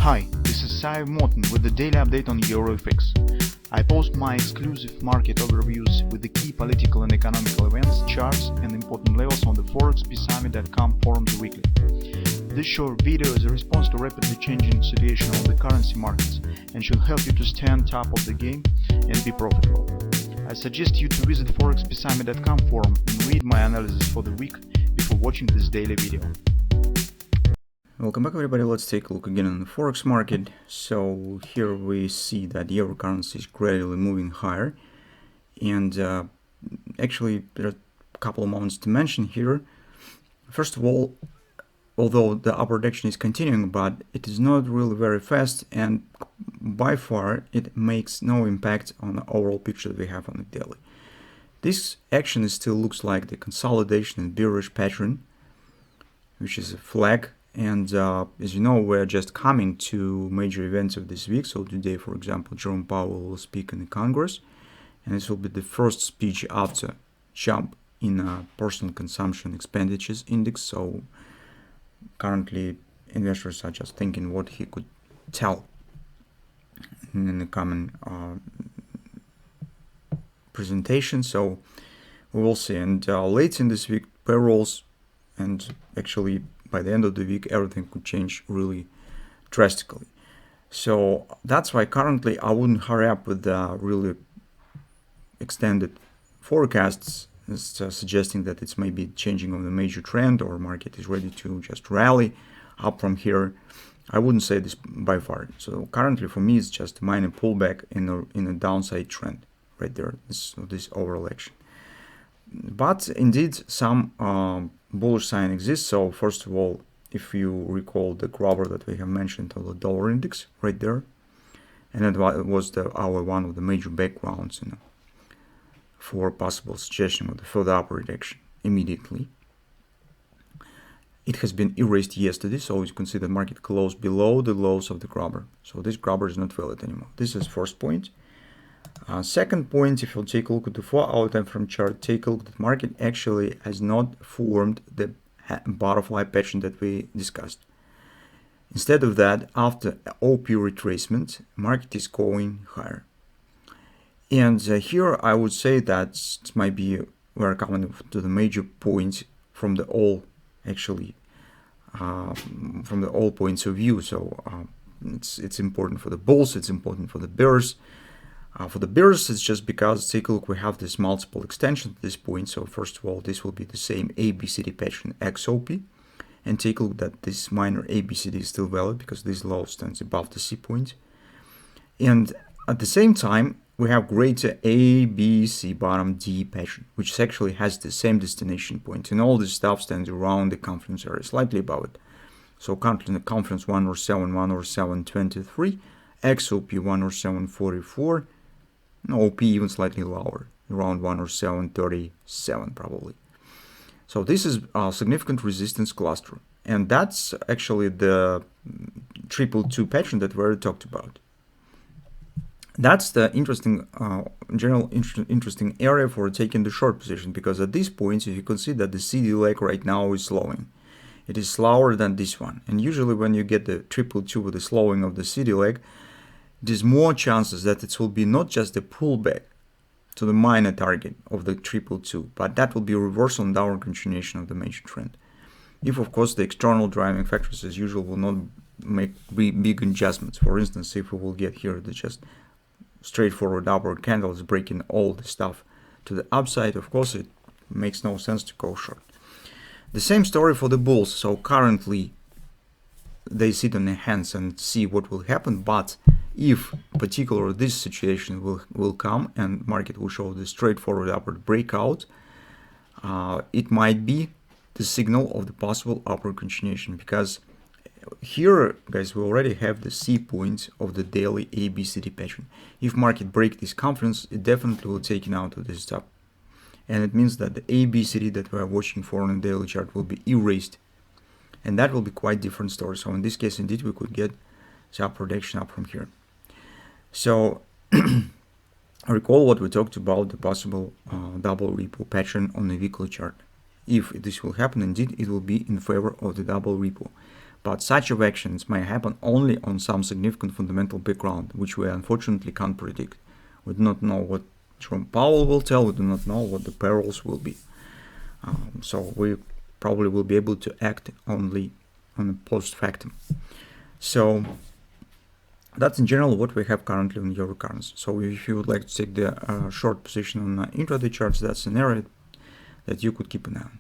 Hi, this is Sive Morten with the daily update on EuroFX. I post my exclusive market overviews with the key political and economical events, charts and important levels on the ForexPeaceArmy.com forums weekly. This short video is a response to rapidly changing situation on the currency markets and should help you to stay on top of the game and be profitable. I suggest you to visit ForexPeaceArmy.com forum and read my analysis for the week before watching this daily video. Welcome back everybody. Let's take a look again on the Forex market. So here we see that euro currency is gradually moving higher, and actually there are a couple of moments to mention here. First of all, although the upward action is continuing, but it is not really very fast, and by far it makes no impact on the overall picture that we have on the daily. This action still looks like the consolidation and bearish pattern, which is a flag. And as you know, we're just coming to major events of this week. So today, for example, Jerome Powell will speak in the Congress, and this will be the first speech after jump in personal consumption expenditures index. So currently, investors are just thinking what he could tell in the coming presentation. So we will see. And late in this week, payrolls, and actually by the end of the week, everything could change really drastically. So that's why currently I wouldn't hurry up with the really extended forecasts, suggesting that it's maybe changing of the major trend or market is ready to just rally up from here. I wouldn't say this by far. So currently for me, it's just a minor pullback in a downside trend right there, this overall action. But indeed, some bullish sign exists. So first of all, if you recall the grabber that we have mentioned on the dollar index right there, and that was one of the major backgrounds for possible suggestion of the further upward action immediately. It has been erased yesterday, so you can see the market closed below the lows of the grabber. So this grabber is not valid anymore. This is first point. Second point, if you take a look at the 4-hour time frame chart, take a look at the market actually has not formed the butterfly pattern that we discussed. Instead of that, after OP retracement, market is going higher. And here I would say that it might be we're coming to the major point from all points of view. So it's important for the bulls, it's important for the bears. For the bears, it's just because, take a look, we have this multiple extension at this point. So first of all, this will be the same ABCD pattern XOP. And take a look that this minor ABCD is still valid because this low stands above the C point. And at the same time, we have greater ABC bottom D pattern, which actually has the same destination point. And all this stuff stands around the confluence area, slightly above it. So currently in the confluence 107.23, XOP 107.44, OP even slightly lower, around 107.37 probably. So this is a significant resistance cluster, and that's actually the 222 pattern that we already talked about. That's the interesting, interesting area for taking the short position, because at this point you can see that the CD leg right now is slowing. It is slower than this one, and usually when you get the 222 with the slowing of the CD leg, there's more chances that it will be not just a pullback to the minor target of the 222, but that will be a reversal and downward continuation of the major trend. If, of course, the external driving factors, as usual, will not make big adjustments. For instance, if we will get here the just straightforward upward candles breaking all the stuff to the upside, of course, it makes no sense to go short. The same story for the bulls. So currently, they sit on their hands and see what will happen, but if particularly this situation will come and market will show the straightforward upward breakout, it might be the signal of the possible upward continuation, because here, guys, we already have the C point of the daily ABCD pattern. If market break this confluence, it definitely will take it out to this top, and it means that the ABCD that we are watching for on the daily chart will be erased, and that will be quite different story. So in this case, indeed, we could get the upward action up from here. So recall what we talked about, the possible double repo pattern on the weekly chart. If this will happen, indeed, it will be in favor of the double repo. but such actions may happen only on some significant fundamental background, which we unfortunately can't predict. We do not know what Jerome Powell will tell, we do not know what the payrolls will be. So we probably will be able to act only on a post factum. So that's in general what we have currently on euro currency. So if you would like to take the short position on intraday charts, that's an area that you could keep an eye on.